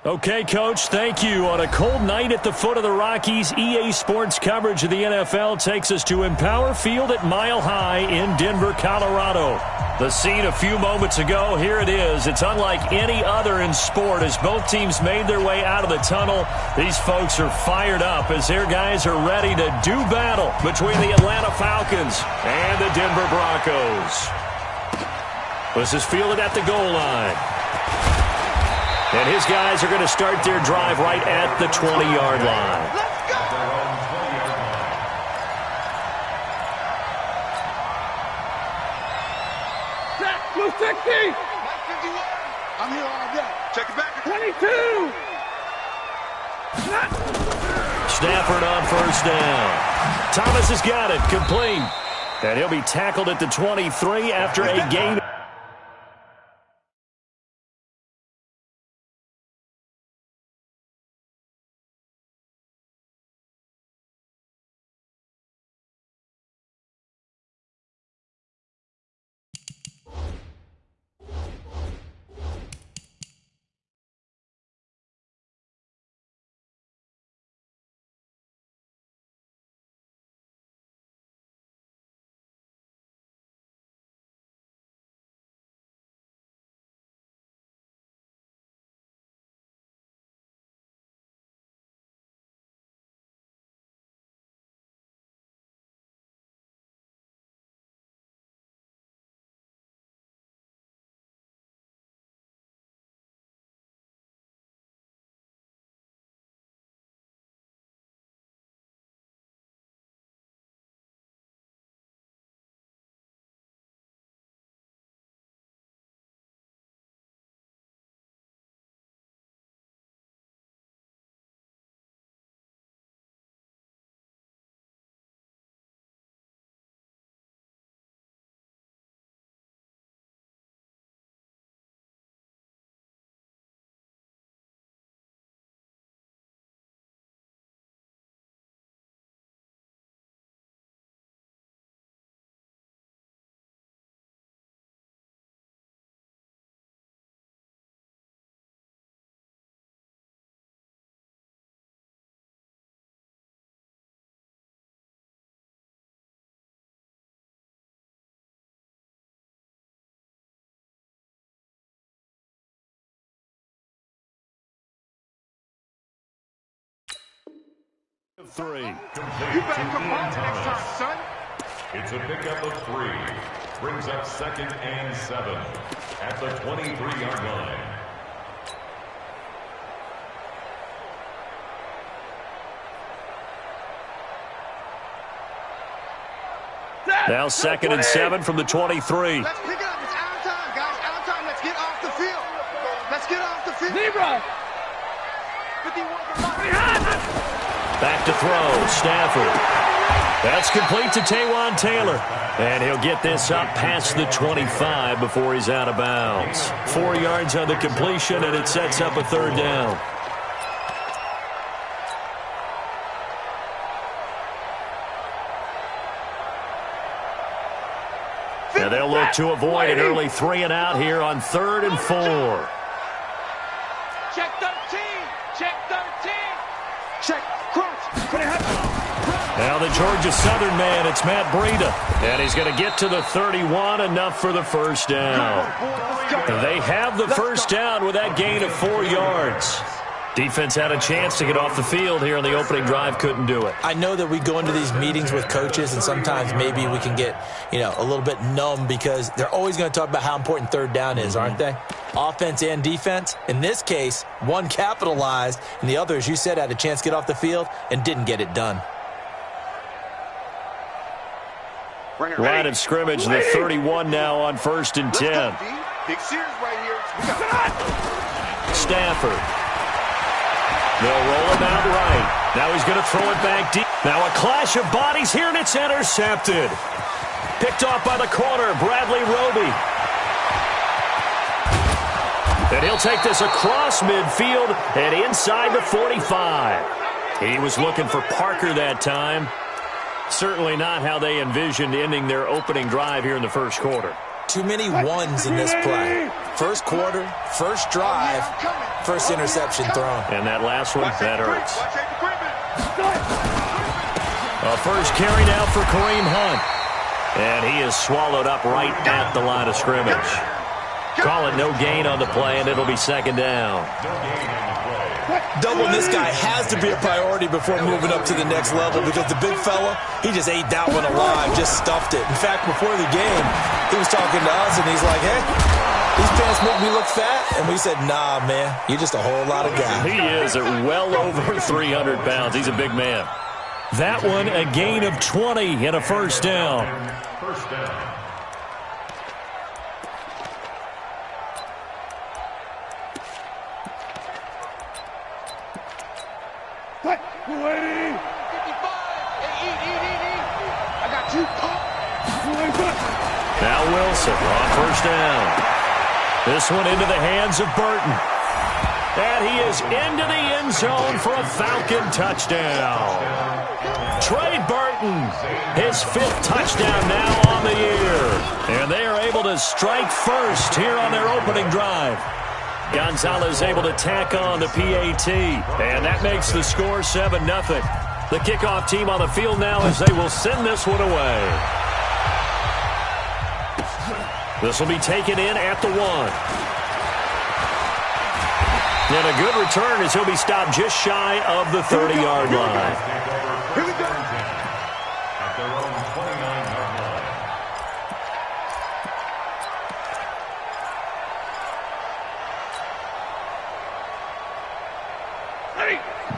Okay, Coach, thank you. On a cold night at the foot of the Rockies, EA Sports coverage of the NFL takes us to Empower Field at Mile High in Denver, Colorado. The scene a few moments ago, here it is. It's unlike any other in sport as both teams made their way out of the tunnel. These folks are fired up as their guys are ready to do battle between the Atlanta Falcons and the Denver Broncos. This is fielded at the goal line. And his guys are going to start their drive right at the 20-yard line. Let's go! Set, blue 60! 51. I'm here all day. Check it back. 22! Stafford on first down. Thomas has got it, complete. And he'll be tackled at the 23 after a gain. Three. You better come home next time, son. It's a pickup of 3. Brings up 2nd and 7 at the 23-yard line. Now 2nd and 7 from the 23. Let's pick it up. It's out time, guys. Out time. Let's get off the field. Let's get off the field. Zebra! 51. Back to throw, Stafford. That's complete to Taywan Taylor. And he'll get this up past the 25 before he's out of bounds. 4 yards on the completion, and it sets up a 3rd down. Now they'll look to avoid an early 3-and-out here on 3rd and 4. Check 13. Check 13. Check. Now the Georgia Southern man, it's Matt Breida. And he's going to get to the 31, enough for the 1st down. They have the 1st down with that gain of 4 yards. Defense had a chance to get off the field here on the opening drive, couldn't do it. I know that we go into these meetings with coaches, and sometimes maybe we can get, a little bit numb because they're always going to talk about how important 3rd down is, aren't they? Offense and defense. In this case, one capitalized, and the other, as you said, had a chance to get off the field and didn't get it done. Line of scrimmage, the 31 now on 1st and 10. Big series right here. Stafford. They'll roll him out right. Now he's going to throw it back deep. Now a clash of bodies here, and it's intercepted. Picked off by the corner, Bradley Roby. And he'll take this across midfield and inside the 45. He was looking for Parker that time. Certainly not how they envisioned ending their opening drive here in the 1st quarter. too many ones in this play. First quarter, first drive, first interception thrown. And that last one, that hurts. A first carry now for Kareem Hunt. And he is swallowed up right at the line of scrimmage. Call it no gain on the play, and it'll be second down. Doubling this guy has to be a priority before moving up to the next level because the big fella, he just ate that one alive, just stuffed it. In fact, before the game, he was talking to us, and he's like, hey, these pants make me look fat. And we said, nah, man, you're just a whole lot of guy. He is at well over 300 pounds. He's a big man. That one, a gain of 20 and a first down. First down. Waiting. 55. I got you. Now Wilson on first down. This one into the hands of Burton. And he is into the end zone for a Falcon touchdown. Trey Burton, his 5th touchdown now on the year. And they are able to strike first here on their opening drive. Gonzalez able to tack on the PAT. And that makes the score 7-0. The kickoff team on the field now as they will send this one away. This will be taken in at the 1. And a good return as he'll be stopped just shy of the 30-yard line. Here we go. At their own 29-yard line.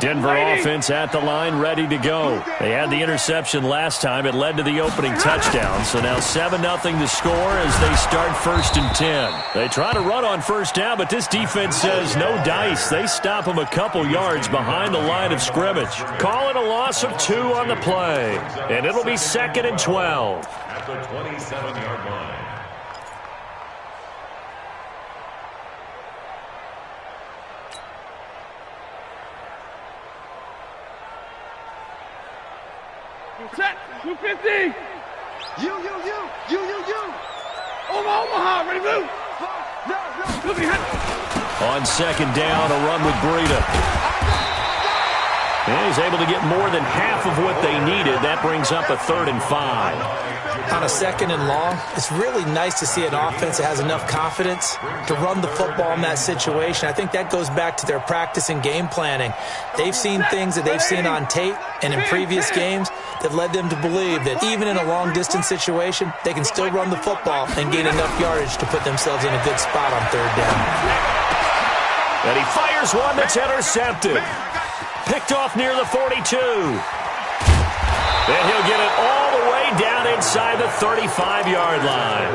Denver offense at the line, ready to go. They had the interception last time. It led to the opening touchdown. So now 7-0 to score as they start 1st and 10. They try to run on first down, but this defense says no dice. They stop them a couple yards behind the line of scrimmage. Call it a loss of 2 on the play. And it'll be 2nd and 12. At the 27-yard line. Set. 250. You. Omaha, ready, move. No. Look behind. On second down, a run with Breida. And he's able to get more than half of what they needed. That brings up a 3rd and 5. On a 2nd and long, it's really nice to see an offense that has enough confidence to run the football in that situation. I think that goes back to their practice and game planning. They've seen things that they've seen on tape and in previous games that led them to believe that even in a long-distance situation, they can still run the football and gain enough yardage to put themselves in a good spot on 3rd down. And he fires one that's intercepted. Picked off near the 42. And he'll get it all the way down inside the 35-yard line.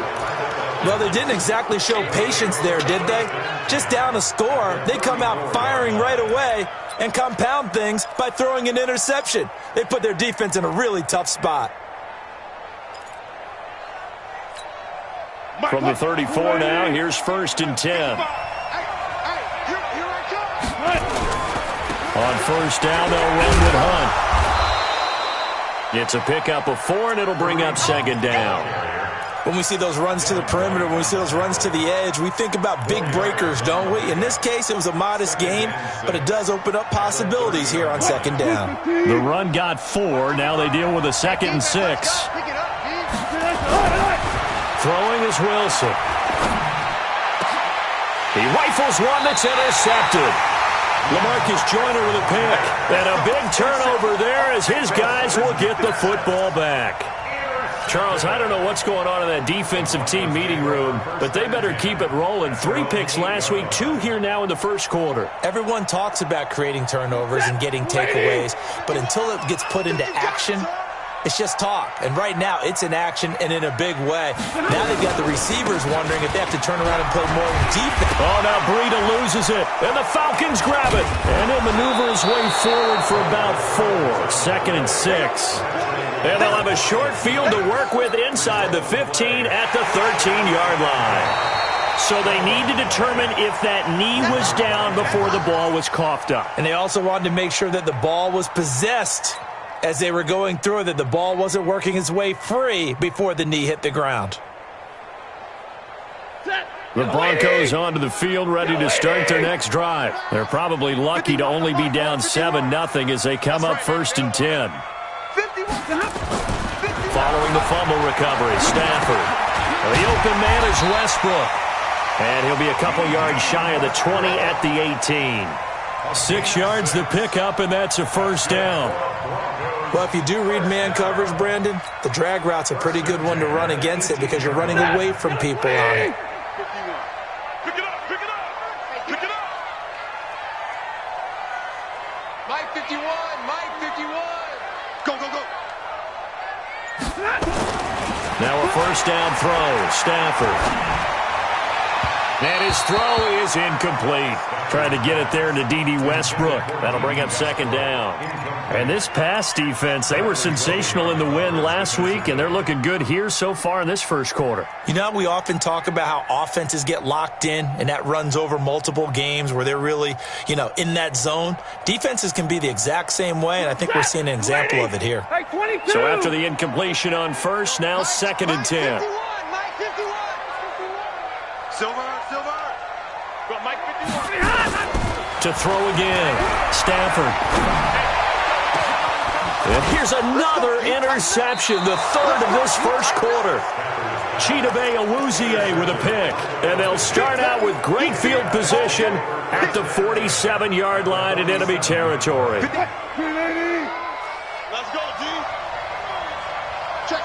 Well, they didn't exactly show patience there, did they? Just down a score, they come out firing right away and compound things by throwing an interception. They put their defense in a really tough spot. From the 34 now, here's 1st and 10. Here I come. On first down, they'll run with Hunt. It's a pickup of 4, and it'll bring up 2nd down. When we see those runs to the perimeter, when we see those runs to the edge, we think about big breakers, don't we? In this case, it was a modest gain, but it does open up possibilities here on 2nd down. The run got 4. Now they deal with a 2nd and 6. Pick it up, Throwing is Wilson. He rifles one that's intercepted. LaMarcus Joyner with a pick. And a big turnover there as his guys will get the football back. Charles, I don't know what's going on in that defensive team meeting room, but they better keep it rolling. 3 picks last week, 2 here now in the first quarter. Everyone talks about creating turnovers and getting takeaways, but until it gets put into action, it's just talk. And right now, it's in action and in a big way. Now they've got the receivers wondering if they have to turn around and play more defense. Oh, now Breida loses it, and the Falcons grab it. And he'll maneuver his way forward for about 4. 2nd and 6. And they'll have a short field to work with inside the 15 at the 13-yard line. So they need to determine if that knee was down before the ball was coughed up. And they also wanted to make sure that the ball was possessed as they were going through, that the ball wasn't working its way free before the knee hit the ground. The Broncos onto the field ready to start their next drive. They're probably lucky to only be down 7-0 as they come up 1st and 10. Following the fumble recovery, Stafford. The open man is Westbrook. And he'll be a couple yards shy of the 20 at the 18. 6 yards to pick up, and that's a 1st down. Well, if you do read man coverage, Brandon, the drag route's a pretty good one to run against it because you're running away from people on it. Pick it up, pick it up, pick it up. Mike 51, Mike 51. Go, go, go. Now a 1st down throw, Stafford. And his throw is incomplete. Trying to get it there to D.D. Westbrook. That'll bring up 2nd down. And this pass defense, they were sensational in the win last week, and they're looking good here so far in this 1st quarter. You know, we often talk about how offenses get locked in, and that runs over multiple games where they're really, in that zone. Defenses can be the exact same way, and I think we're seeing an example of it here. So after the incompletion on 1st, now 2nd and 10. Mike 51. Silver. Go, Mike 51. To throw again, Stafford. And here's another interception, the 3rd of this 1st quarter. Chidobe Awuzie with a pick. And they'll start out with great field position at the 47-yard line in enemy territory. Let's go, G. Check.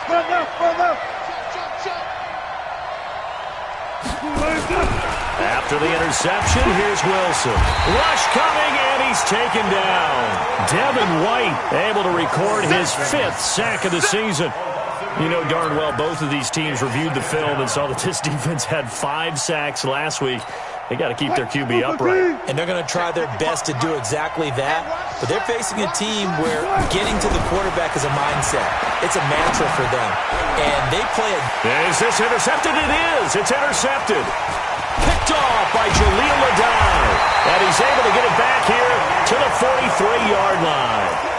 After the interception, here's Wilson. Rush coming, and he's taken down. Devin White able to record his 5th sack of the season. You know darn well both of these teams reviewed the film and saw that this defense had 5 sacks last week. They got to keep their QB upright. And they're going to try their best to do exactly that. But they're facing a team where getting to the quarterback is a mindset. It's a mantra for them. And they play it. Is this intercepted? It is. It's intercepted. Picked off by Jaleel Adai. And he's able to get it back here to the 43-yard line.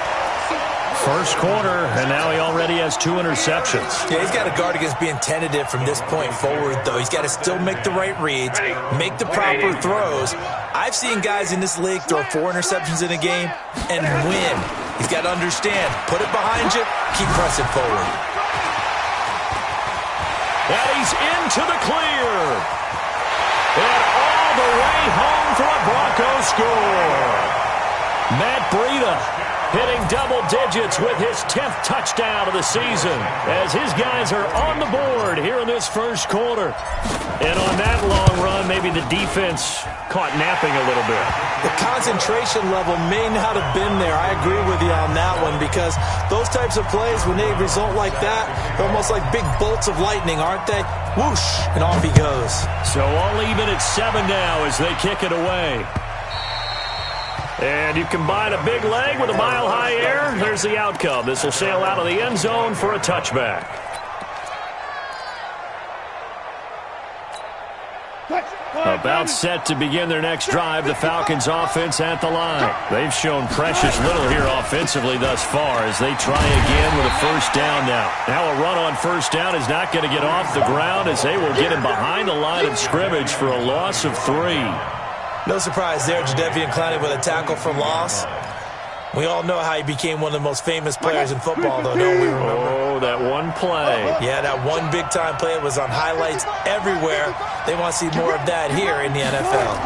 1st quarter, and now he already has 2 interceptions. Yeah, he's got to guard against being tentative from this point forward, though. He's got to still make the right reads, make the proper throws. I've seen guys in this league throw 4 interceptions in a game and win. He's got to understand, put it behind you, keep pressing forward. And he's into the clear. And all the way home for a Broncos score. Matt Breida hitting double digits with his 10th touchdown of the season as his guys are on the board here in this 1st quarter. And on that long run, maybe the defense caught napping a little bit. The concentration level may not have been there. I agree with you on that one because those types of plays, when they result like that, they're almost like big bolts of lightning, aren't they? Whoosh, and off he goes. So all even at 7 now as they kick it away. And you combine a big leg with a mile-high air, there's the outcome. This will sail out of the end zone for a touchback. About set to begin their next drive, the Falcons offense at the line. They've shown precious little here offensively thus far as they try again with a 1st down now. Now a run on 1st down is not going to get off the ground as they will get him behind the line of scrimmage for a loss of 3. No surprise there, Jadeveon Clowney with a tackle for loss. We all know how he became one of the most famous players in football, though, don't we remember? Oh, that one play. Yeah, that one big-time play was on highlights everywhere. They want to see more of that here in the NFL.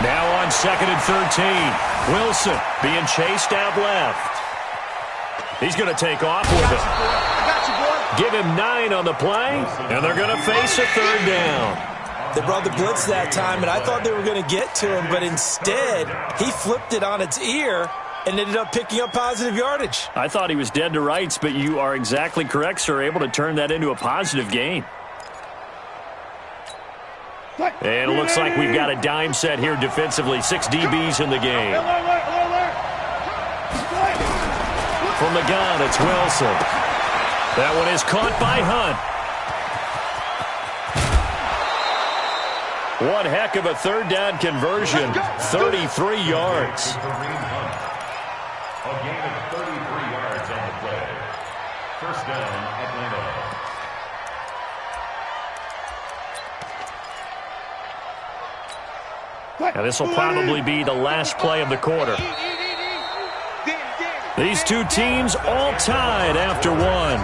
Now on 2nd and 13. Wilson being chased out left. He's going to take off with it. Give him 9 on the play, and they're going to face a 3rd down. They brought the blitz that time, and I thought they were going to get to him, but instead, he flipped it on its ear and ended up picking up positive yardage. I thought he was dead to rights, but you are exactly correct, sir, able to turn that into a positive gain. And it looks like we've got a dime set here defensively. 6 DBs in the game. From the gun, it's Wilson. That one is caught by Hunt. One heck of a 3rd down conversion, 33 yards. A gain of 33 yards on the play. 1st down, Atlanta. And this will probably be the last play of the quarter. These two teams all tied after one.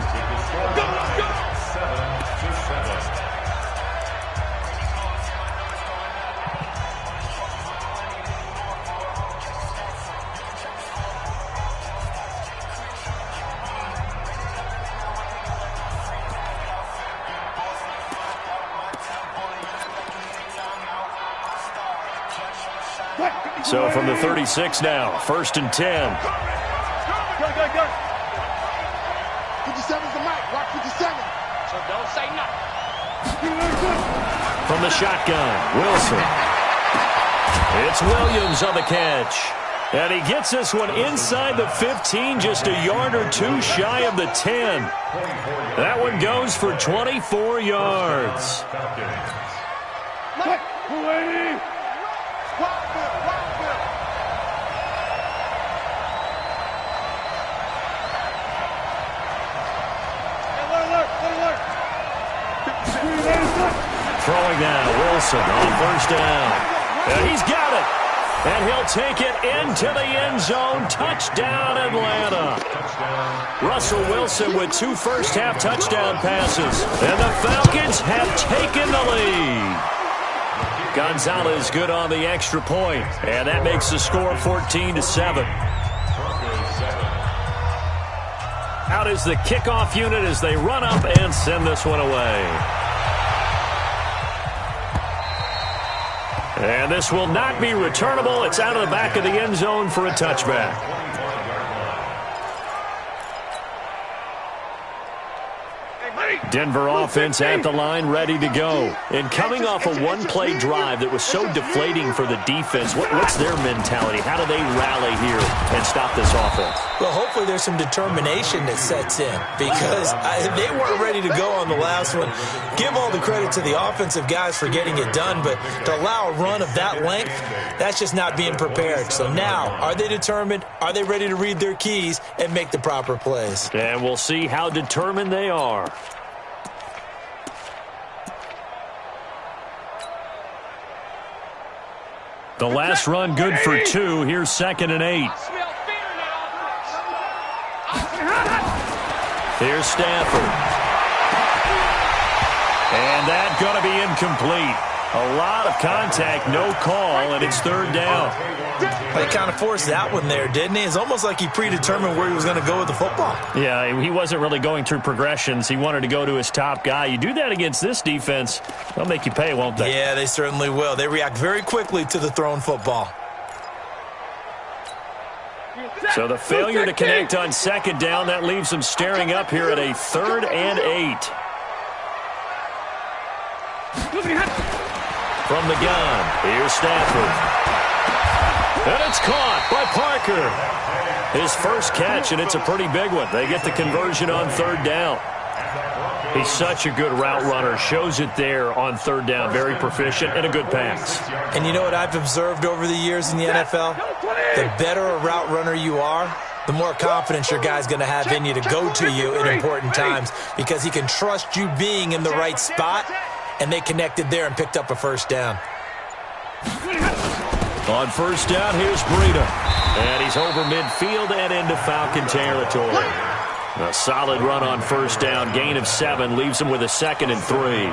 So from the 36 now, 1st and 10. 57's the mic. Rock 57. So don't say nothing. From the shotgun, Wilson. It's Williams on the catch. And he gets this one inside the 15, just a yard or two shy of the 10. That one goes for 24 yards. Throwing now, Wilson on 1st down. And he's got it. And he'll take it into the end zone. Touchdown, Atlanta. Russell Wilson with 2 first-half touchdown passes. And the Falcons have taken the lead. Gonzalez good on the extra point. And that makes the score 14-7. Out is the kickoff unit as they run up and send this one away. And this will not be returnable. It's out of the back of the end zone for a touchback. Denver offense at the line, ready to go. And coming off a one-play drive that was so deflating for the defense, what's their mentality? How do they rally here and stop this offense? Well, hopefully there's some determination that sets in because they weren't ready to go on the last one. Give all the credit to the offensive guys for getting it done, but to allow a run of that length, that's just not being prepared. So now, are they determined? Are they ready to read their keys and make the proper plays? And we'll see how determined they are. The last run good for 2. Here's 2nd and 8. Here's Stafford. And that's going to be incomplete. A lot of contact, no call, and it's 3rd down. He kind of forced that one there, didn't he? It's almost like he predetermined where he was going to go with the football. Yeah, he wasn't really going through progressions. He wanted to go to his top guy. You do that against this defense, they'll make you pay, won't they? Yeah, they certainly will. They react very quickly to the thrown football. So the failure to connect on 2nd down, that leaves them staring up here at a 3rd and 8. From the gun, here's Stafford. And it's caught by Parker. His first catch, and it's a pretty big one. They get the conversion on 3rd down. He's such a good route runner. Shows it there on 3rd down. Very proficient and a good pass. And you know what I've observed over the years in the NFL? The better a route runner you are, the more confidence your guy's going to have in you to go to you in important times because he can trust you being in the right spot, and they connected there and picked up a 1st down. On 1st down, here's Breida. And he's over midfield and into Falcon territory. A solid run on 1st down. Gain of 7 leaves him with a 2nd and 3.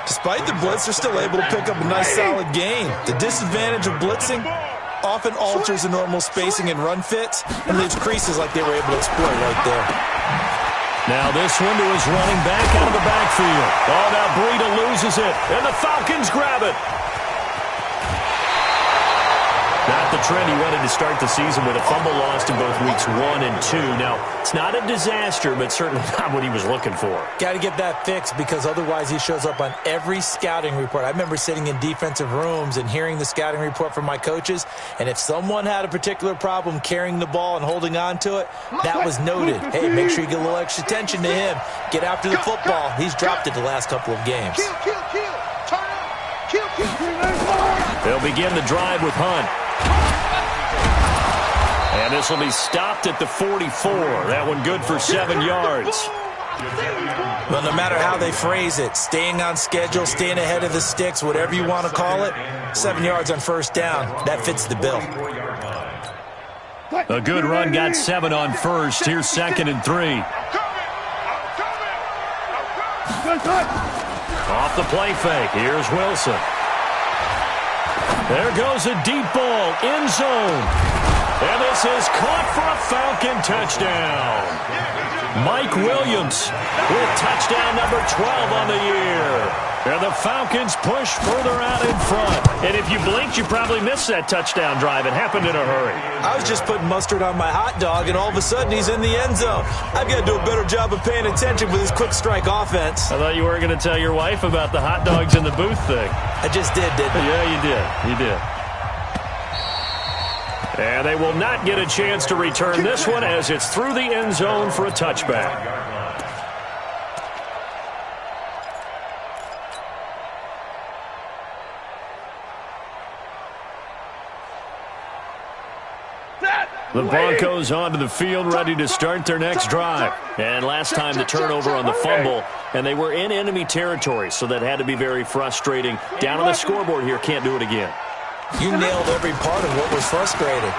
Despite the blitz, they're still able to pick up a nice solid gain. The disadvantage of blitzing often alters the normal spacing and run fits and leaves creases like they were able to exploit right there. Now this one to his running back out of the backfield. Oh, now Breida loses it, and the Falcons grab it. Not the trend he wanted to start the season with. A fumble lost in both weeks 1 and 2. Now, it's not a disaster, but certainly not what he was looking for. Got to get that fixed because otherwise he shows up on every scouting report. I remember sitting in defensive rooms and hearing the scouting report from my coaches, and if someone had a particular problem carrying the ball and holding on to it, that was noted. Hey, make sure you get a little extra attention to him. Get after the football. He's dropped it the last couple of games. They'll begin the drive with Hunt. And this will be stopped at the 44. That one good for 7 yards. Well, no matter how they phrase it, staying on schedule, staying ahead of the sticks, whatever you want to call it, 7 yards on first down, that fits the bill. A good run got 7 on first. Here's 2nd and 3. Off the play fake. Here's Wilson. There goes a deep ball, end zone. And this is caught for a Falcon touchdown. Mike Williams with touchdown number 12 on the year. And the Falcons push further out in front. And if you blinked, you probably missed that touchdown drive. It happened in a hurry. I was just putting mustard on my hot dog, and all of a sudden he's in the end zone. I've got to do a better job of paying attention with this quick strike offense. I thought you were going to tell your wife about the hot dogs in the booth thing. I just did, didn't I? Yeah, you did. You did. And they will not get a chance to return this one as it's through the end zone for a touchback. The Broncos onto the field, ready to start their next drive. And last time the turnover on the fumble, and they were in enemy territory, so that had to be very frustrating. Down on the scoreboard here, can't do it again. You nailed every part of what was frustrating.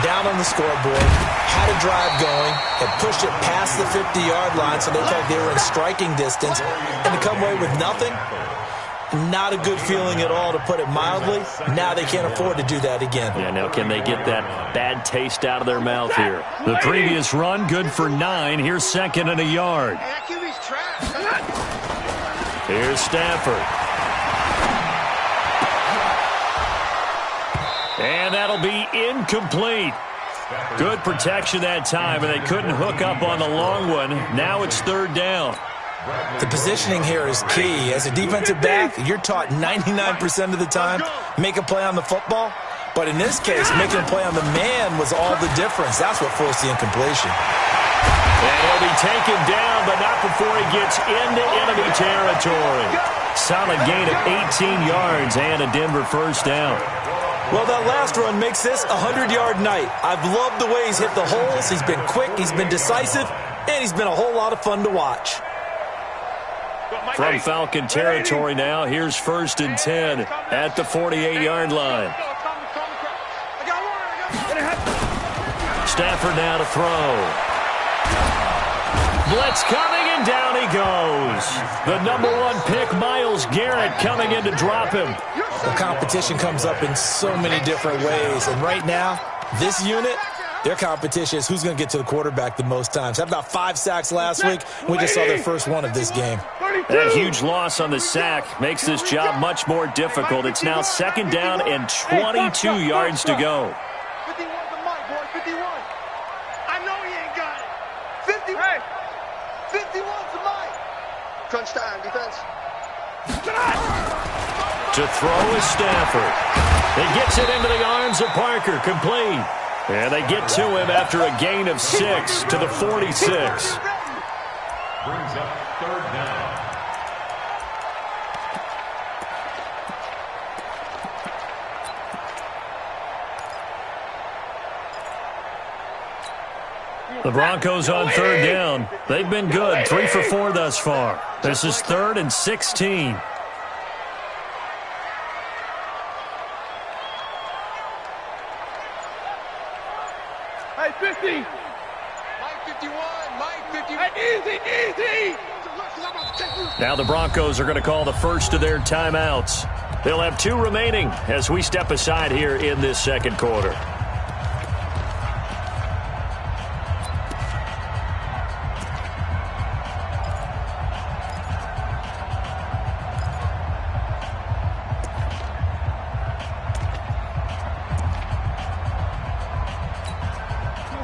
Down on the scoreboard, had a drive going, had pushed it past the 50-yard line, so they looked like they were in striking distance, and to come away with nothing, not a good feeling at all, to put it mildly. Now they can't afford to do that again. Yeah, now can they get that bad taste out of their mouth here? The previous run, good for 9. Here's 2nd and a yard. Here's Stafford. And that'll be incomplete. Good protection that time, and they couldn't hook up on the long one. Now it's 3rd down. The positioning here is key. As a defensive back, you're taught 99% of the time, make a play on the football. But in this case, making a play on the man was all the difference. That's what forced the incompletion. And he'll be taken down, but not before he gets into enemy territory. Solid gain of 18 yards and a Denver first down. Well, that last run makes this a 100-yard night. I've loved the way he's hit the holes. He's been quick, he's been decisive, and he's been a whole lot of fun to watch. From Falcon territory now, here's 1st and 10 at the 48-yard line. Stafford now to throw. Blitz coming, and down he goes. The number 1 pick, Myles Garrett, coming in to drop him. The competition comes up in so many different ways, and right now, this unit, their competition is who's going to get to the quarterback the most times. Had about 5 sacks last week. We just saw their first one of this game. That huge loss on the sack makes this job much more difficult. It's now 2nd down and 22 yards to go. 51's the mic, boy. 51. I know he ain't got it. 51's the mic. Crunch time, defense. To throw is Stafford. He gets it into the arms of Parker, complete. And they get to him after a gain of 6 to the 46. Brings up 3rd down. The Broncos on 3rd down. They've been good, 3 for 4 thus far. This is 3rd and 16. Hey, 50. Mike 51. Mike 51. Hey, easy. Now the Broncos are going to call the first of their timeouts. They'll have 2 remaining as we step aside here in this 2nd quarter.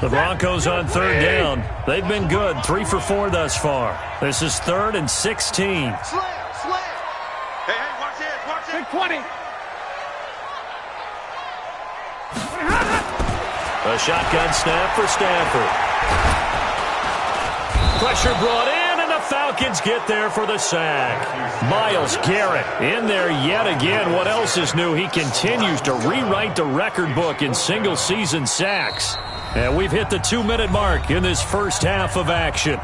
The Broncos on 3rd down. They've been good, 3 for 4 thus far. This is 3rd and 16. Slam. Hey, watch this. Big 20. A shotgun snap for Stafford. Pressure brought in, and the Falcons get there for the sack. Myles Garrett in there yet again. What else is new? He continues to rewrite the record book in single-season sacks. And we've hit the 2-minute mark in this first half of action.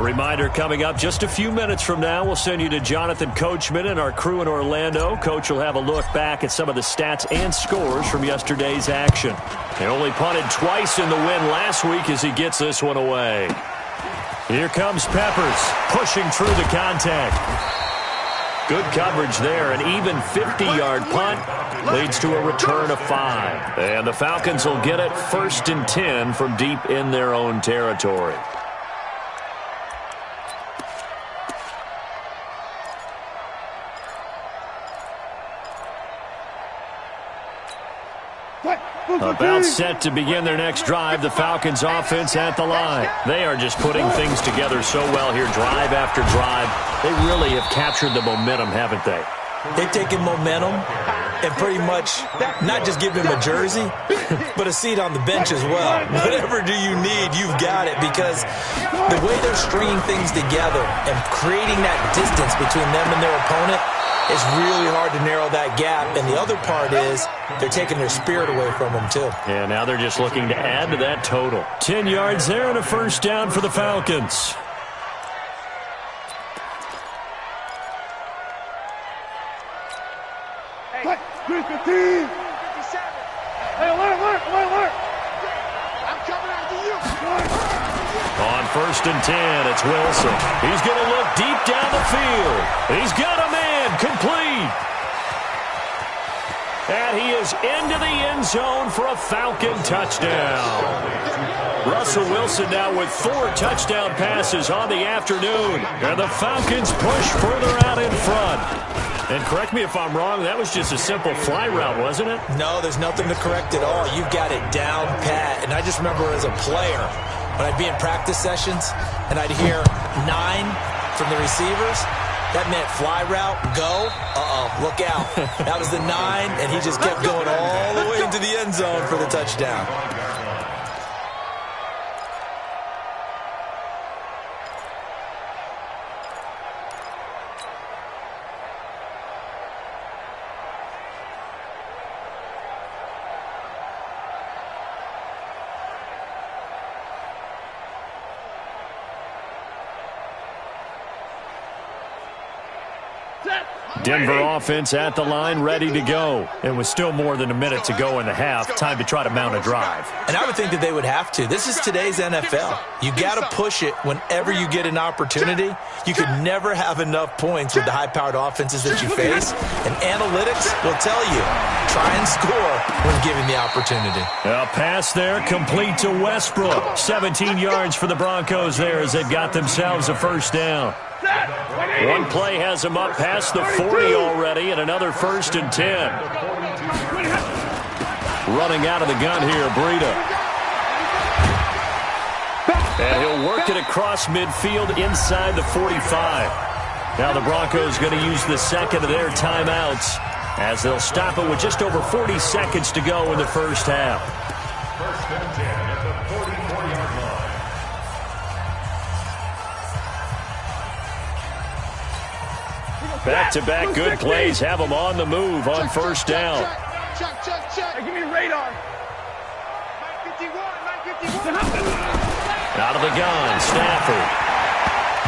A reminder coming up just a few minutes from now, we'll send you to Jonathan Coachman and our crew in Orlando. Coach will have a look back at some of the stats and scores from yesterday's action. He only punted twice in the win last week as he gets this one away. Here comes Peppers, pushing through the contact. Good coverage there. An even 50-yard punt leads to a return of 5. And the Falcons will get it 1st and 10 from deep in their own territory. About set to begin their next drive, the Falcons offense at the line. They are just putting things together so well here, drive after drive. They really have captured the momentum, haven't they? They've taken momentum and pretty much not just give him a jersey, but a seat on the bench as well. Whatever do you need, you've got it, because the way they're stringing things together and creating that distance between them and their opponent, it's really hard to narrow that gap. And the other part is they're taking their spirit away from them, too. Yeah, now they're just looking to add to that total. 10 yards there and a 1st down for the Falcons. Hey, 315. 57. Hey, alert. I'm coming after you. On 1st and 10, it's Wilson. He's going to look deep down the field. He's got a man, complete. And he is into the end zone for a Falcon touchdown. Russell Wilson now with 4 touchdown passes on the afternoon. And the Falcons push further out in front. And correct me if I'm wrong, that was just a simple fly route, wasn't it? No, there's nothing to correct at all. You've got it down pat. And I just remember as a player, when I'd be in practice sessions and I'd hear 9 from the receivers, that meant fly route, go, look out. That was the 9, and he just kept going all the way into the end zone for the touchdown. Denver offense at the line, ready to go. And with still more than a minute to go in the half, time to try to mount a drive. And I would think that they would have to. This is today's NFL. You got to push it whenever you get an opportunity. You could never have enough points with the high-powered offenses that you face. And analytics will tell you, try and score when given the opportunity. A pass there, complete to Westbrook. 17 yards for the Broncos there as they've got themselves a 1st down. One play has them up past the 40 already, and another 1st and 10. Running out of the gun here, Breida. And he'll work it across midfield inside the 45. Now the Broncos going to use the second of their timeouts as they'll stop it with just over 40 seconds to go in the 1st half. 1st and 10 at the 44-yard line. Back-to-back good plays have them on the move on 1st down. Check. Give me radar. 951. Out of the gun, Stafford.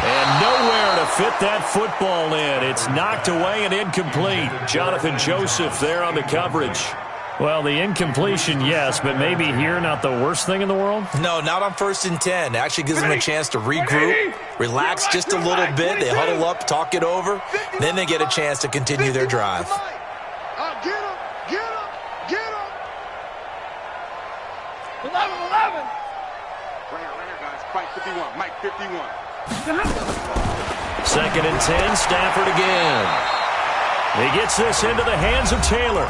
And nowhere to fit that football in. It's knocked away and incomplete. Jonathan Joseph there on the coverage. Well, the incompletion, yes, but maybe here not the worst thing in the world? No, not on 1st and 10. It actually gives them a chance to regroup, relax just a little bit. They huddle up, talk it over. Then they get a chance to continue their drive. Get him. 11. Right, guys. Mike 51. Mike 51. 2nd and 10, Stafford again. He gets this into the hands of Taylor.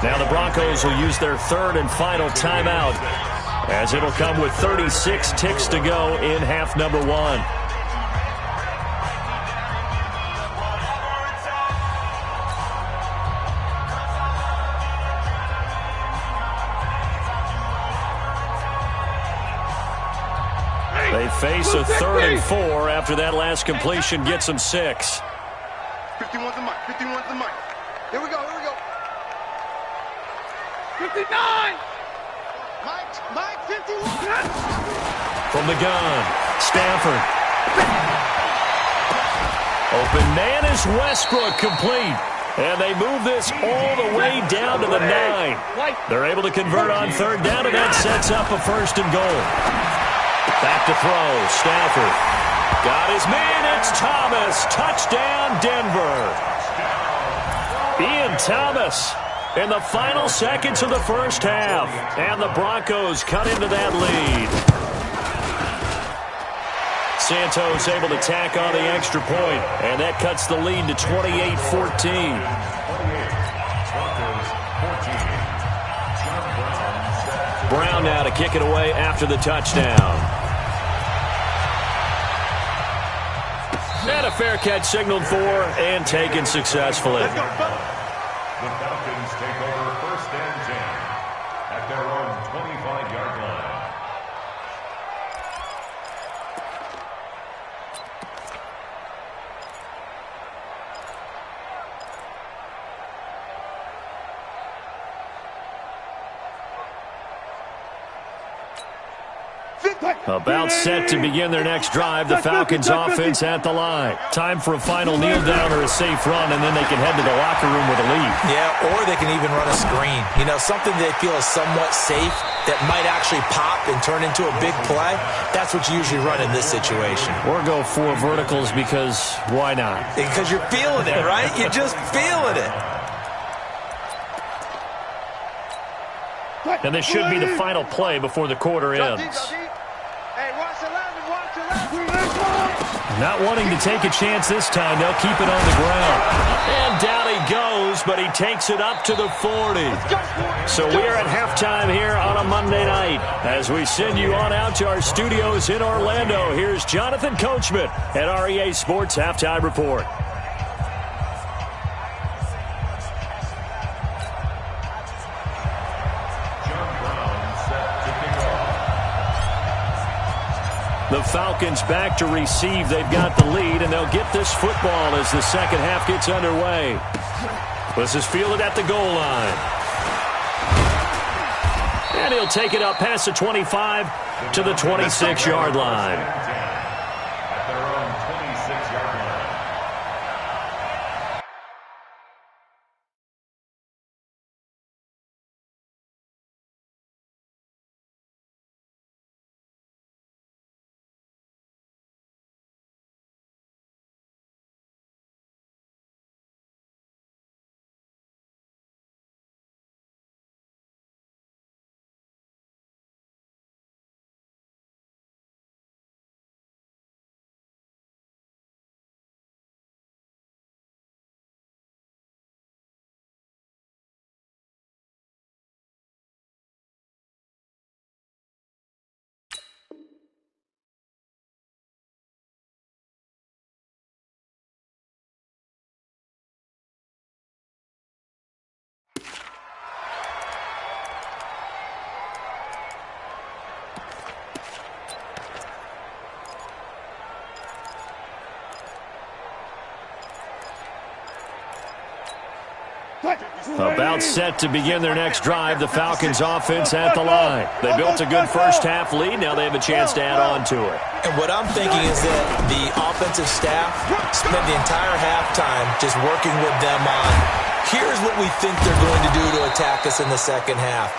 Now the Broncos will use their 3rd and final timeout as it'll come with 36 ticks to go in half number 1. They face a 3rd and 4 after that last completion gets them 6. 51's the mic. 51's the mic. Here we go. 59. Mike 51. From the gun, Stafford Open man is Westbrook, complete. And they move this all the way down to the 9. They're able to convert on third down, and that sets up a 1st and goal. Back to throw. Stafford. Got his man. It's Thomas. Touchdown, Denver. Ian Thomas in the final seconds of the first half. And the Broncos cut into that lead. Santos able to tack on the extra point, and that cuts the lead to 28-14. Brown now to kick it away after the touchdown. And a fair catch signaled for and taken successfully. The Falcons take over 1st and 10 at their own 25-yard line. About set to begin their next drive. The Falcons offense at the line. Time for a final kneel down or a safe run, and then they can head to the locker room with a lead. Yeah, or they can even run a screen. You know, something they feel is somewhat safe that might actually pop and turn into a big play. That's what you usually run in this situation. Or go 4 verticals because why not? Because you're feeling it, right? You're just feeling it. And this should be the final play before the quarter ends. Not wanting to take a chance this time, they'll keep it on the ground. And down he goes, but he takes it up to the 40. So we are at halftime here on a Monday night. As we send you on out to our studios in Orlando, here's Jonathan Coachman at REA Sports Halftime Report. The Falcons back to receive. They've got the lead, and they'll get this football as the second half gets underway. This is fielded at the goal line. And he'll take it up past the 25 to the 26-yard line. At their own 26-yard line. About set to begin their next drive. The Falcons offense at the line. They built a good first half lead. Now they have a chance to add on to it. And what I'm thinking is that the offensive staff spent the entire halftime just working with them on, here's what we think they're going to do to attack us in the second half.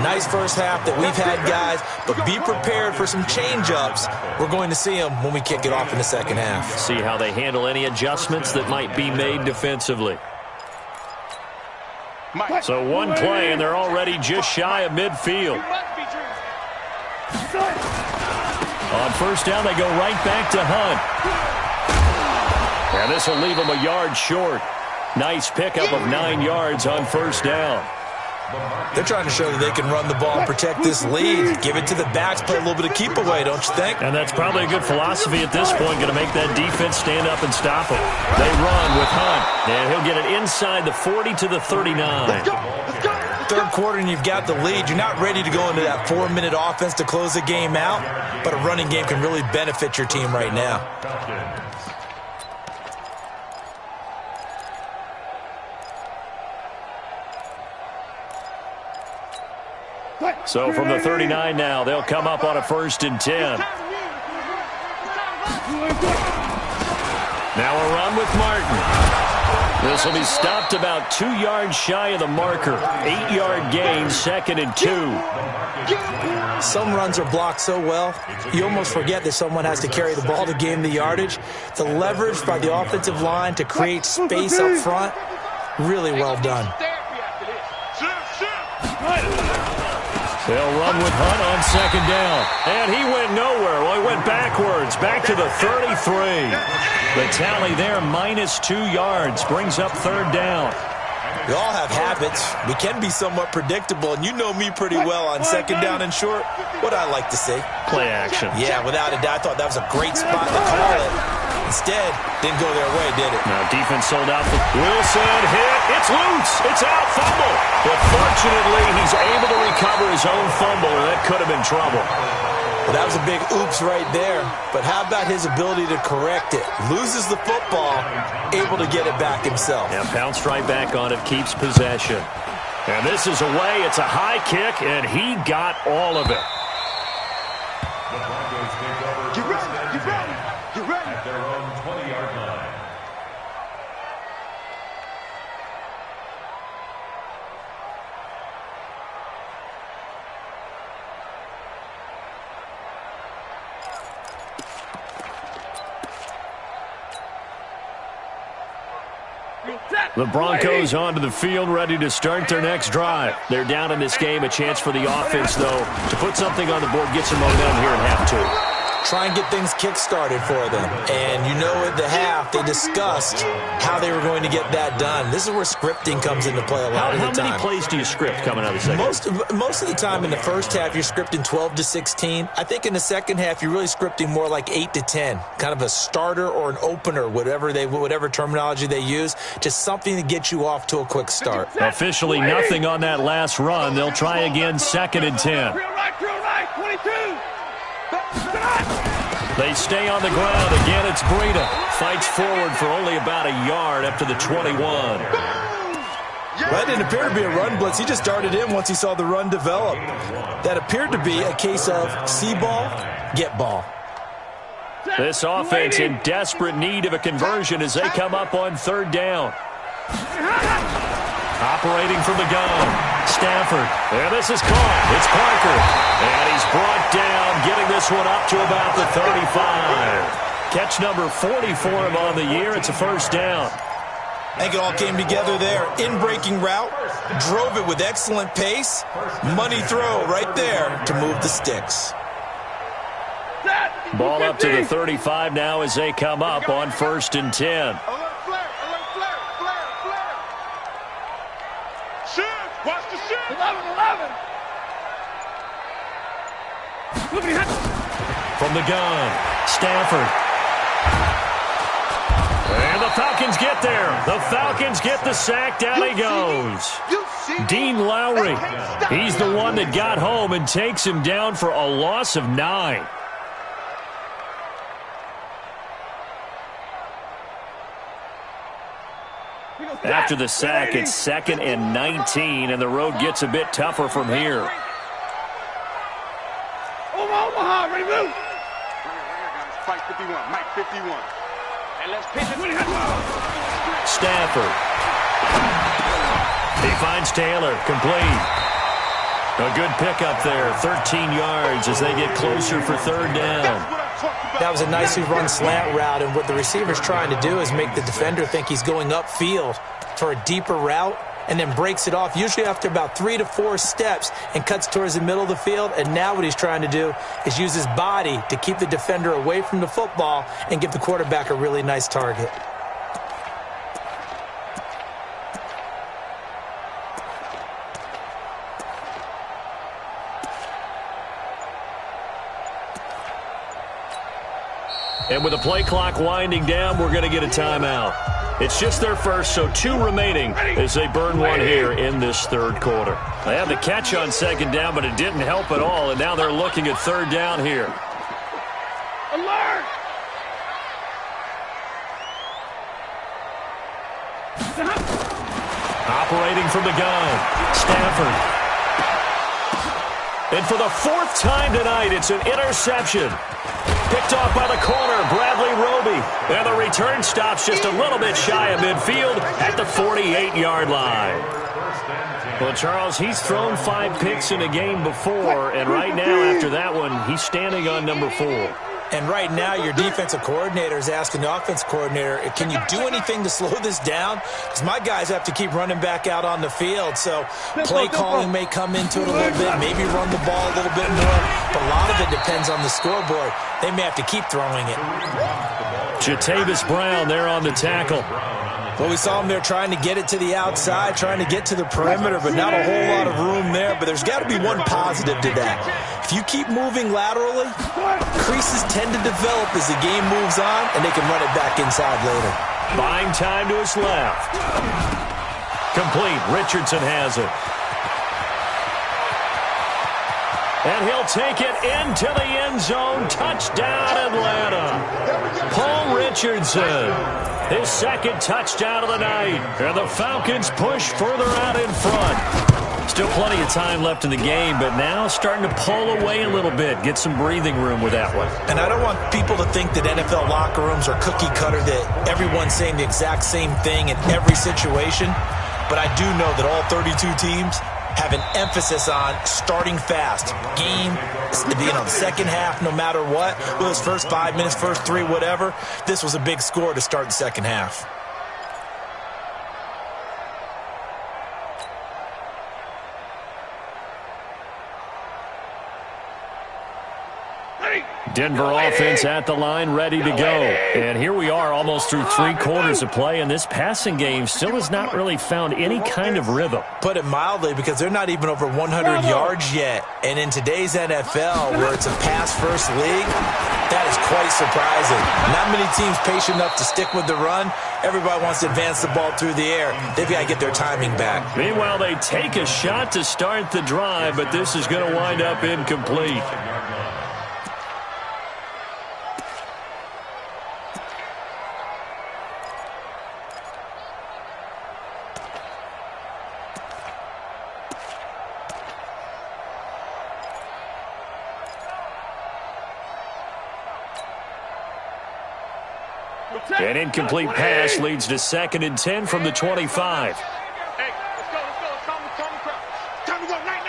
Nice first half that we've had, guys, but be prepared for some change-ups. We're going to see them when we kick it off in the second half. See how they handle any adjustments that might be made defensively. So one play, and they're already just shy of midfield. On first down, they go right back to Hunt. And this will leave them a yard short. Nice pickup of 9 yards on first down. They're trying to show that they can run the ball and protect this lead. Give it to the backs, play a little bit of keep away, don't you think? And that's probably a good philosophy at this point, going to make that defense stand up and stop them. They run with Hunt, and he'll get it inside the 40 to the 39. Third quarter and you've got the lead. You're not ready to go into that 4-minute offense to close the game out, but a running game can really benefit your team right now. So from the 39 now, they'll come up on a 1st and 10. Now a run with Martin. This will be stopped about 2 yards shy of the marker. 8-yard gain, 2nd and 2. Some runs are blocked so well, you almost forget that someone has to carry the ball to gain the yardage. The leverage by the offensive line to create space up front, really well done. They'll run with Hunt on 2nd down. And he went nowhere. Well, he went backwards, back to the 33. The tally there, -2 yards, brings up 3rd down. We all have habits. We can be somewhat predictable, and you know me pretty well on 2nd down and short. What I like to see. Play action. Yeah, without a doubt, I thought that was a great spot to call it. Instead, didn't go their way, did it? Now defense sold out. Wilson hit. It's loose. It's out. Fumble. But fortunately, he's able to recover his own fumble, or that could have been trouble. Well, that was a big oops right there. But how about his ability to correct it? Loses the football, able to get it back himself. Yeah, pounced right back on it, keeps possession. And this is away. It's a high kick, and he got all of it. The Broncos take over at their own 20-yard line. The Broncos onto the field, ready to start their next drive. They're down in this game. A chance for the offense, though, to put something on the board, get some momentum here at half 2. Try and get things kick-started for them. And you know at the half, they discussed how they were going to get that done. This is where scripting comes into play a lot of the time. How many plays do you script coming out of the second? Most of the time in the first half, you're scripting 12 to 16. I think in the second half, you're really scripting more like 8 to 10. Kind of a starter or an opener, whatever terminology they use. Just something to get you off to a quick start. Officially nothing on that last run. They'll try again, 2nd and 10. 22. They stay on the ground. Again, it's Breida. Fights forward for only about a yard up to the 21. That didn't appear to be a run blitz. He just darted in once he saw the run develop. That appeared to be a case of see ball, get ball. This offense in desperate need of a conversion as they come up on 3rd down. Operating from the gun, Stafford. And this is caught. It's Parker. And he's brought down, getting this one up to about the 35. Catch number 40 for him on the year. It's a 1st down. I think it all came together there. In-breaking route, drove it with excellent pace. Money throw right there to move the sticks. Ball up to the 35 now as they come up on 1st and 10. Watch the shit. 11. From the gun, Stafford. And the Falcons get there. The Falcons get the sack. Down he goes. Dean Lowry. He's the one that got home and takes him down for a loss of 9. After the sack, it's 2nd and 19, and the road gets a bit tougher from here. Omaha, ready to move. Fight 51, Mike 51. And let's pitch it. Stafford. He finds Taylor, complete. A good pickup there, 13 yards as they get closer for 3rd down. That was a nicely run slant route, and what the receiver's trying to do is make the defender think he's going upfield for a deeper route and then breaks it off, usually after about 3 to 4 steps, and cuts towards the middle of the field. And now what he's trying to do is use his body to keep the defender away from the football and give the quarterback a really nice target. And with the play clock winding down, we're going to get a timeout. It's just their first, so 2 remaining as they burn one here in this 3rd quarter. They had the catch on 2nd down, but it didn't help at all, and now they're looking at 3rd down here. Alert! Operating from the gun, Stafford. And for the 4th time tonight, it's an interception. Picked off by the corner, Bradley Roby. And the return stops just a little bit shy of midfield at the 48-yard line. Well, Charles, he's thrown 5 picks in a game before, and right now, after that one, he's standing on number 4. And right now, your defensive coordinator is asking the offense coordinator, can you do anything to slow this down? Because my guys have to keep running back out on the field. So play calling may come into it a little bit, maybe run the ball a little bit more. But a lot of it depends on the scoreboard. They may have to keep throwing it. Jatavis Brown there on the tackle. Well, we saw him there trying to get it to the outside, trying to get to the perimeter, but not a whole lot of room there. But there's got to be one positive to that. If you keep moving laterally, creases tend to develop as the game moves on, and they can run it back inside later. Buying time to his left. Complete. Richardson has it. And he'll take it into the end zone. Touchdown, Atlanta. Paul Richardson. His second touchdown of the night. And the Falcons push further out in front. Still plenty of time left in the game, but now starting to pull away a little bit. Get some breathing room with that one. And I don't want people to think that NFL locker rooms are cookie cutter, that everyone's saying the exact same thing in every situation. But I do know that all 32 teams have an emphasis on starting fast. Game, the second half, no matter what, those first 5 minutes, first 3, whatever, this was a big score to start the second half. Denver offense at the line, ready to go. And here we are almost through 3 quarters of play, and this passing game still has not really found any kind of rhythm. Put it mildly, because they're not even over 100 yards yet. And in today's NFL, where it's a pass-first league, that is quite surprising. Not many teams patient enough to stick with the run. Everybody wants to advance the ball through the air. They've got to get their timing back. Meanwhile, they take a shot to start the drive, but this is going to wind up incomplete. An incomplete pass leads to 2nd and 10 from the 25. Hey, let's go. Calm the crowd. Time to go. Night.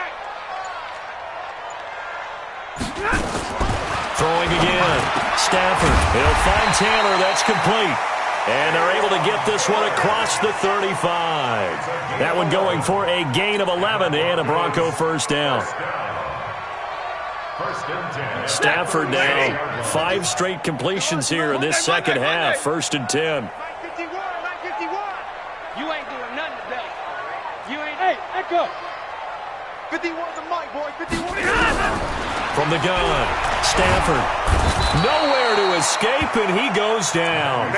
Throwing again. Stafford. He'll find Taylor. That's complete. And they're able to get this one across the 35. That one going for a gain of 11 and a Bronco first down. Stafford now 5 straight completions here in this second half. 1st and 10. 951. You ain't doing nothing today. You ain't. Hey, echo. 51's a mic, boy. 51. From the gun, Stafford. Nowhere to escape, and he goes down.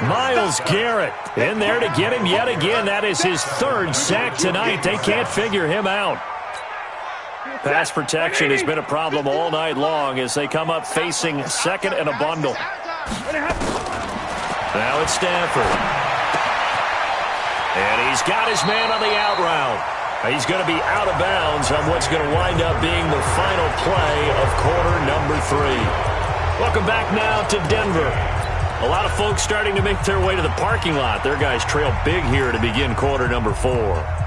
Myles Garrett in there to get him yet again. That is his 3rd sack tonight. They can't figure him out. Pass protection has been a problem all night long as they come up facing 2nd and a bundle. Now it's Stafford. And he's got his man on the out route. He's going to be out of bounds on what's going to wind up being the final play of quarter number 3. Welcome back now to Denver. A lot of folks starting to make their way to the parking lot. Their guys trail big here to begin quarter number 4.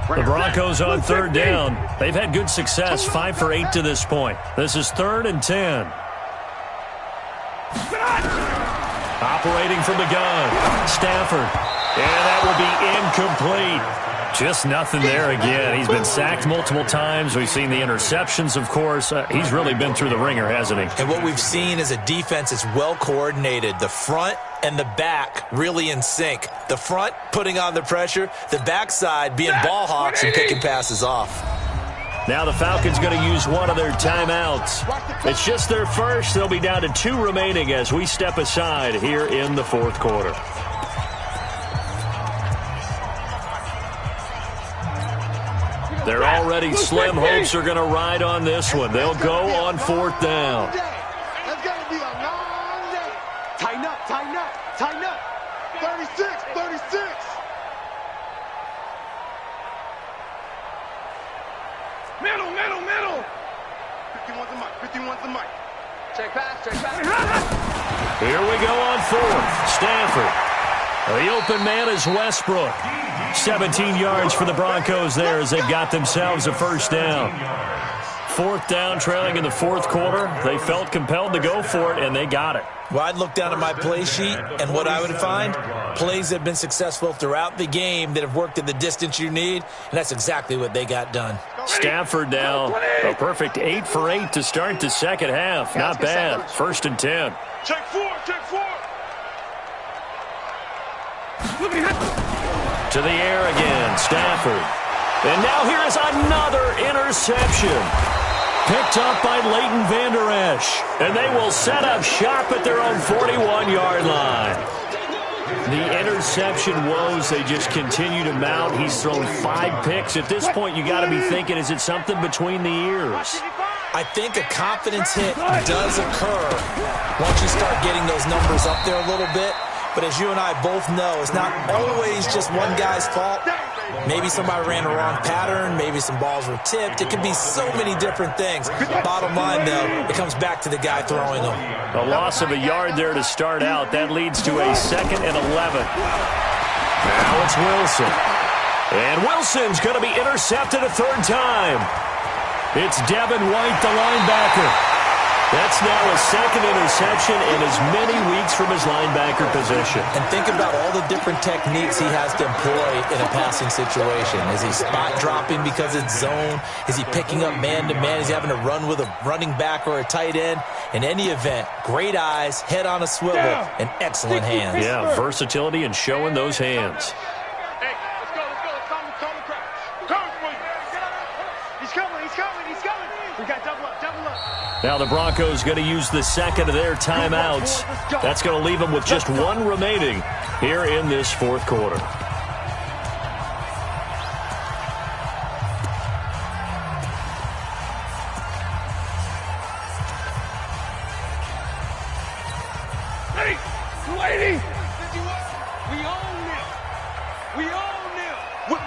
The Broncos on 3rd down. They've had good success, 5 for 8 to this point. This is 3rd and 10. Operating from the gun, Stafford. And that will be incomplete. Just nothing there again. He's been sacked multiple times. We've seen the interceptions, of course. He's really been through the ringer, hasn't he? And what we've seen is a defense that's well coordinated. The front and the back really in sync. The front putting on the pressure, the backside being ball hawks and picking passes off. Now the Falcons going to use one of their timeouts. It's just their first. They'll be down to 2 remaining as we step aside here in the 4th quarter. They're already slim hopes are going to ride on this one. They'll go on 4th down. That's going to be a long day. Tighten up. 36. Middle. 51's a mic. Check pass, check pass. Here we go on fourth. Stafford. The open man is Westbrook. 17 yards for the Broncos there as they've got themselves a first down. Fourth down, trailing in the fourth quarter. They felt compelled to go for it, and they got it. Well, I'd look down at my play sheet, and what I would find, plays that have been successful throughout the game that have worked at the distance you need, and that's exactly what they got done. Stafford now, a perfect 8 for 8 to start the second half. Not bad. First and 10. Check four, check four. To the air again, Stafford. And now here is another interception. Picked up by Leighton Vander Esch. And they will set up shop at their own 41-yard line. The interception woes, they just continue to mount. He's thrown 5 picks. At this point, you got to be thinking, is it something between the ears? I think a confidence hit does occur once you start getting those numbers up there a little bit. But as you and I both know, it's not always just one guy's fault. Maybe somebody ran the wrong pattern. Maybe some balls were tipped. It could be so many different things. Bottom line, though, it comes back to the guy throwing them. A loss of a yard there to start out. That leads to a 2nd and 11. Now it's Wilson. And Wilson's going to be intercepted a third time. It's Devin White, the linebacker. That's now a second interception in as many weeks from his linebacker position. And think about all the different techniques he has to employ in a passing situation. Is he spot dropping because it's zone? Is he picking up man-to-man? Is he having to run with a running back or a tight end? In any event, great eyes, head on a swivel, and excellent hands. Yeah, versatility and showing those hands. Hey, let's go. Calm the crowd. Come, please. He's coming. We got double up. Now the Broncos going to use the second of their timeouts. That's going to leave them with just one remaining here in this fourth quarter. Lady! We own them.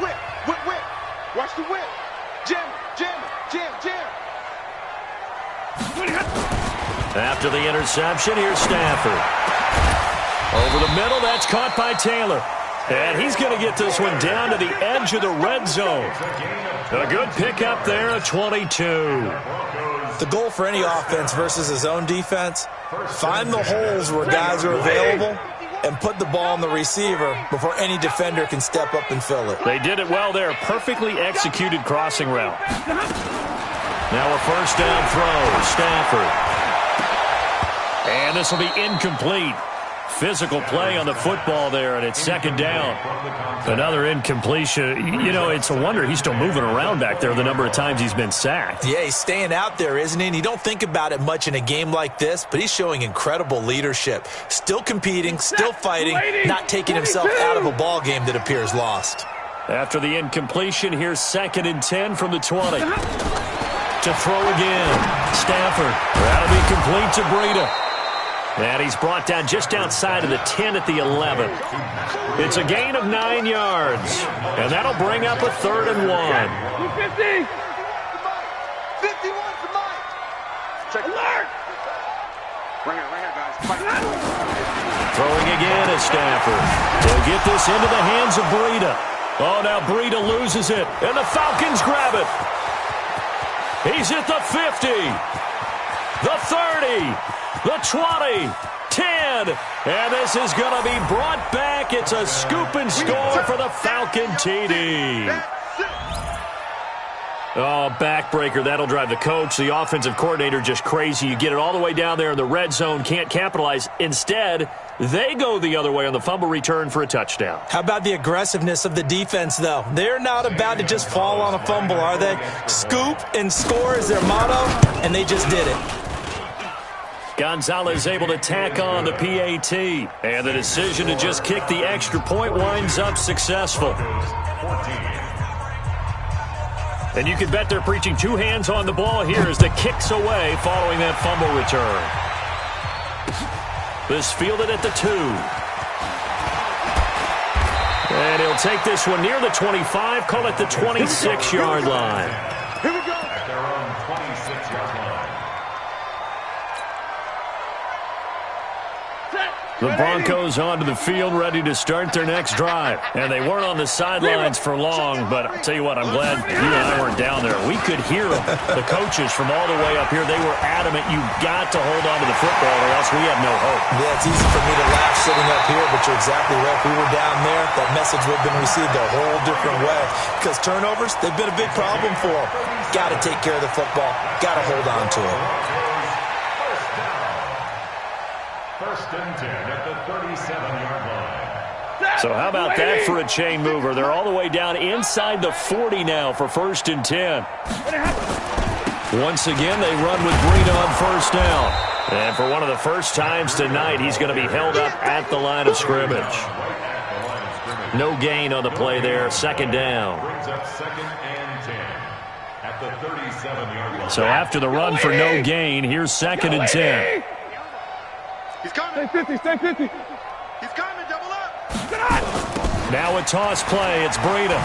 Whip. Watch the whip. Jam. After the interception, here's Stafford. Over the middle, that's caught by Taylor. And he's going to get this one down to the edge of the red zone. A good pickup there at 22. The goal for any offense versus a zone defense, find the holes where guys are available and put the ball on the receiver before any defender can step up and fill it. They did it well there. Perfectly executed crossing route. Now a first down throw. Stafford. And this will be incomplete. Physical play on the football there, and it's second down. Another incompletion. You know, it's a wonder he's still moving around back there the number of times he's been sacked. Yeah, he's staying out there, isn't he? And you don't think about it much in a game like this, but he's showing incredible leadership. Still competing, still fighting, not taking himself out of a ball game that appears lost. After the incompletion, here's 2nd and 10 from the 20. To throw again. Stafford. That'll be complete to Breida. And he's brought down just outside of the 10 at the 11. It's a gain of 9 yards. And that'll bring up a 3rd and 1. 50. 51 for Mike. Check alert. Bring it, guys. Throwing again at Stafford. They'll get this into the hands of Breida. Oh, now Breida loses it. And the Falcons grab it. He's at the 50. The 30. The 20, 10, and this is going to be brought back. It's a scoop and score for the Falcon TD. Oh, backbreaker. That'll drive the coach, the offensive coordinator, just crazy. You get it all the way down there in the red zone, can't capitalize. Instead, they go the other way on the fumble return for a touchdown. How about the aggressiveness of the defense, though? They're not about to just fall on a fumble, are they? Scoop and score is their motto, and they just did it. Gonzalez able to tack on the PAT. And the decision to just kick the extra point winds up successful. And you can bet they're preaching 2 hands on the ball here as the kick's away following that fumble return. This fielded at the 2. And he'll take this one near the 25, call it the 26-yard line. Here we go. At their own 26-yard line. The Broncos onto the field, ready to start their next drive. And they weren't on the sidelines for long, but I'll tell you what, I'm glad you and I weren't down there. We could hear them. The coaches from all the way up here, they were adamant, you've got to hold on to the football or else we have no hope. Yeah, it's easy for me to laugh sitting up here, but you're exactly right. If we were down there, that message would have been received a whole different way. Because turnovers, they've been a big problem for them. Got to take care of the football. Got to hold on to it. First and 10 at the 37-yard line. So how about that for a chain mover? They're all the way down inside the 40 now for first and 10. Once again, they run with Breida on first down. And for one of the first times tonight, he's going to be held up at the line of scrimmage. No gain on the play there. Second down. Brings up second and 10 at the 37-yard line. So after the run for no gain, here's second and 10. He's coming. Stay 50, stay 50. He's coming. Double up. Now a toss play. It's Breida.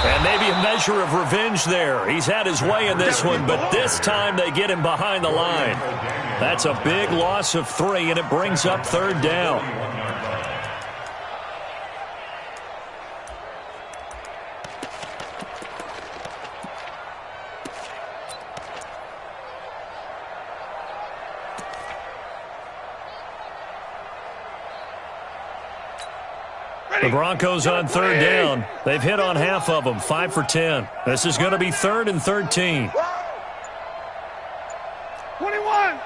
And maybe a measure of revenge there. He's had his way in this one, but this time they get him behind the line. That's a big loss of 3, and it brings up third down. The Broncos on third down. They've hit on half of them, 5 for 10. This is going to be 3rd and 13. 21.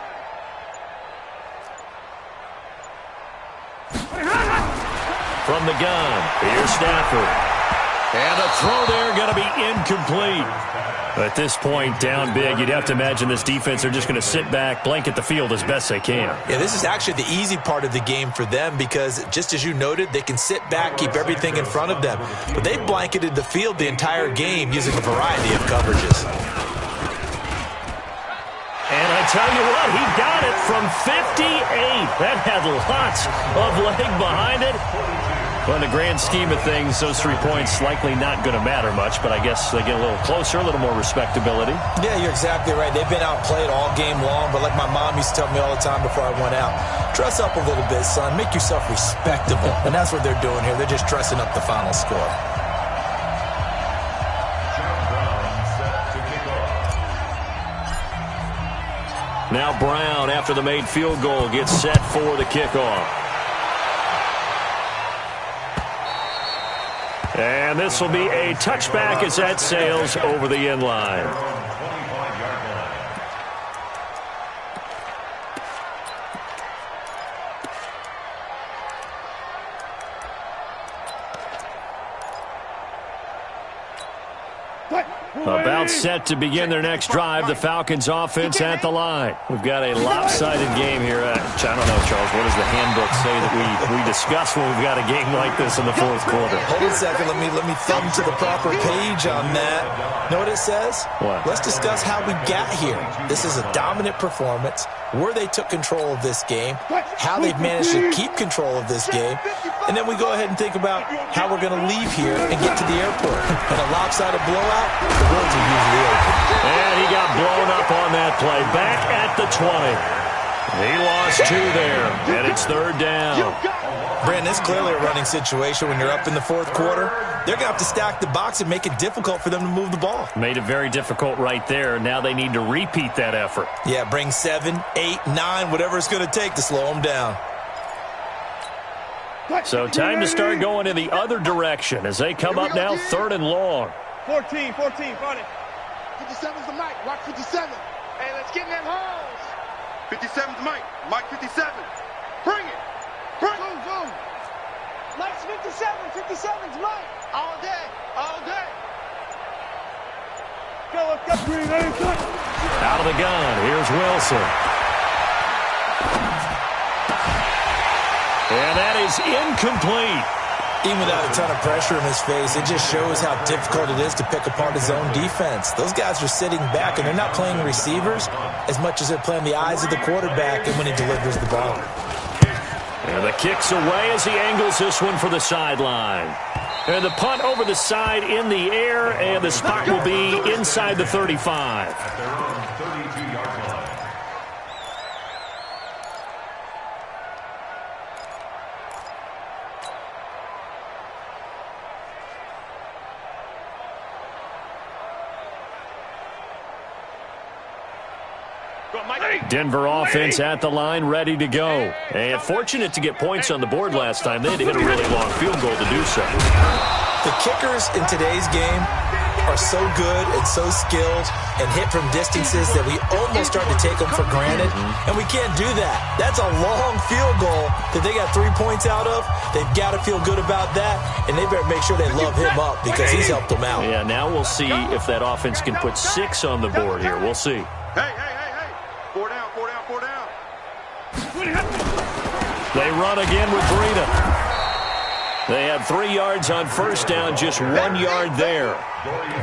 From the gun, here's Stafford. And a throw there going to be incomplete. At this point, down big, you'd have to imagine this defense are just going to sit back, blanket the field as best they can. Yeah, this is actually the easy part of the game for them because, just as you noted, they can sit back, keep everything in front of them. But they've blanketed the field the entire game using a variety of coverages. And I tell you what, he got it from 58. That had lots of leg behind it. Well, in the grand scheme of things, those 3 points likely not going to matter much, but I guess they get a little closer, a little more respectability. Yeah, you're exactly right. They've been outplayed all game long, but like my mom used to tell me all the time before I went out, dress up a little bit, son. Make yourself respectable. And that's what they're doing here. They're just dressing up the final score. Now Brown, after the made field goal, gets set for the kickoff. And this will be a touchback as that sails over the end line. About set to begin their next drive. The Falcons offense at the line. We've got a lopsided game here. I don't know, Charles. What does the handbook say that we discuss when we've got a game like this in the fourth quarter? Hold on a second. Let me thumb to the proper page on that. Know what it says? What? Let's discuss how we got here. This is a dominant performance, where they took control of this game, how they've managed to keep control of this game, and then we go ahead and think about how we're going to leave here and get to the airport. In a lopsided blowout, the roads are usually open. And he got blown up on that play. Back at the 20. He lost 2 there, and it's third down. Brandon, it's clearly a running situation when you're up in the fourth quarter. They're going to have to stack the box and make it difficult for them to move the ball. Made it very difficult right there. Now they need to repeat that effort. Yeah, bring 7, 8, 9, whatever it's going to take to slow them down. So time to start going in the other direction as they come up now 3rd and long. 14, front it. 57's the mic. Watch 57. Hey, let's get in them holes. 57's Mike. Mike 57. Bring it. Bring it. Zoom. Mike's 57. 57's Mike. All day. All day. Go, let's get green. Out of the gun. Here's Wilson. And that is incomplete. Even without a ton of pressure in his face, it just shows how difficult it is to pick apart his own defense. Those guys are sitting back, and they're not playing receivers as much as they're playing the eyes of the quarterback and when he delivers the ball. And the kick's away as he angles this one for the sideline. And the punt over the side in the air, and the spot will be inside the 35. Denver offense at the line, ready to go. And fortunate to get points on the board last time. They had to hit a really long field goal to do so. The kickers in today's game are so good and so skilled and hit from distances that we almost start to take them for granted, and we can't do that. That's a long field goal that they got 3 points out of. They've got to feel good about that, and they better make sure they love him up because he's helped them out. Yeah, now we'll see if that offense can put 6 on the board here. We'll see. Hey. 4 down. They run again with Breida. They had 3 yards on first down, just 1 yard there.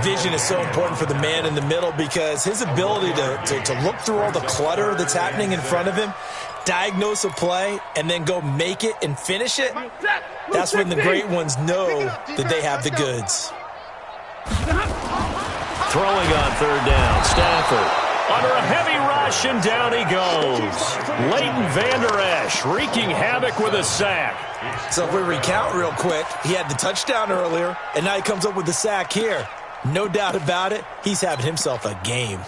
Vision is so important for the man in the middle because his ability to look through all the clutter that's happening in front of him, diagnose a play, and then go make it and finish it, that's when the great ones know that they have the goods. Throwing on third down, Stafford. Under a heavy rush, and down he goes. Leighton Vander Esch wreaking havoc with a sack. So if we recount real quick, he had the touchdown earlier, and now he comes up with the sack here. No doubt about it, he's having himself a game.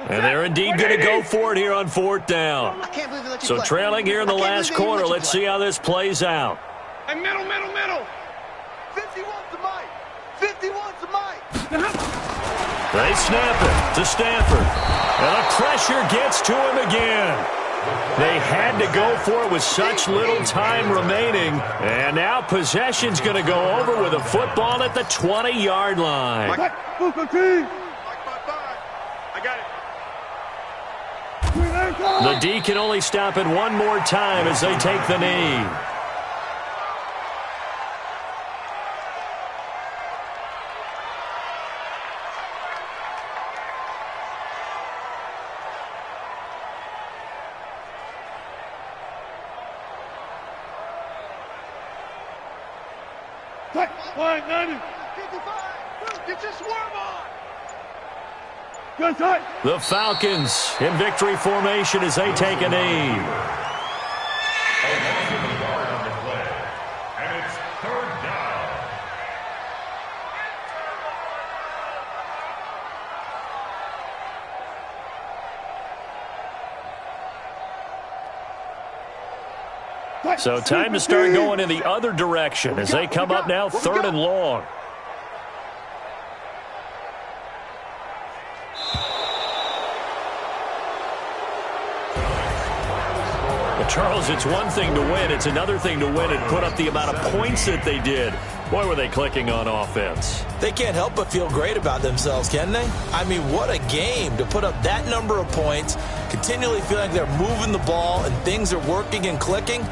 And they're indeed going to go for it here on fourth down. So trailing here in the last quarter, let's see how this plays out. And middle. 51 to Mike. 51 to Mike. They snap it to Stafford. And the pressure gets to him again. They had to go for it with such little time remaining. And now possession's going to go over with a football at the 20-yard line. Mike, I got it. The D can only stop it one more time as they take the knee. Line 90. 55. Get your swarm on. The Falcons in victory formation as they take a knee. And it's third down. So time to start going in the other direction as they come up now third and long. Charles, it's one thing to win. It's another thing to win and put up the amount of points that they did. Boy, were they clicking on offense. They can't help but feel great about themselves, can they? I mean, what a game to put up that number of points, continually feeling like they're moving the ball and things are working and clicking.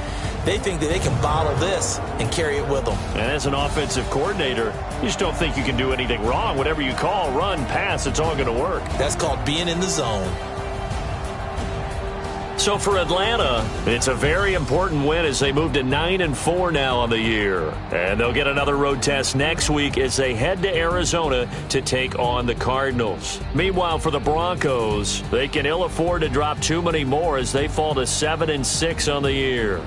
They think that they can bottle this and carry it with them. And as an offensive coordinator, you just don't think you can do anything wrong. Whatever you call, run, pass, it's all going to work. That's called being in the zone. So for Atlanta, it's a very important win as they move to 9-4 now on the year. And they'll get another road test next week as they head to Arizona to take on the Cardinals. Meanwhile, for the Broncos, they can ill afford to drop too many more as they fall to 7-6 on the year.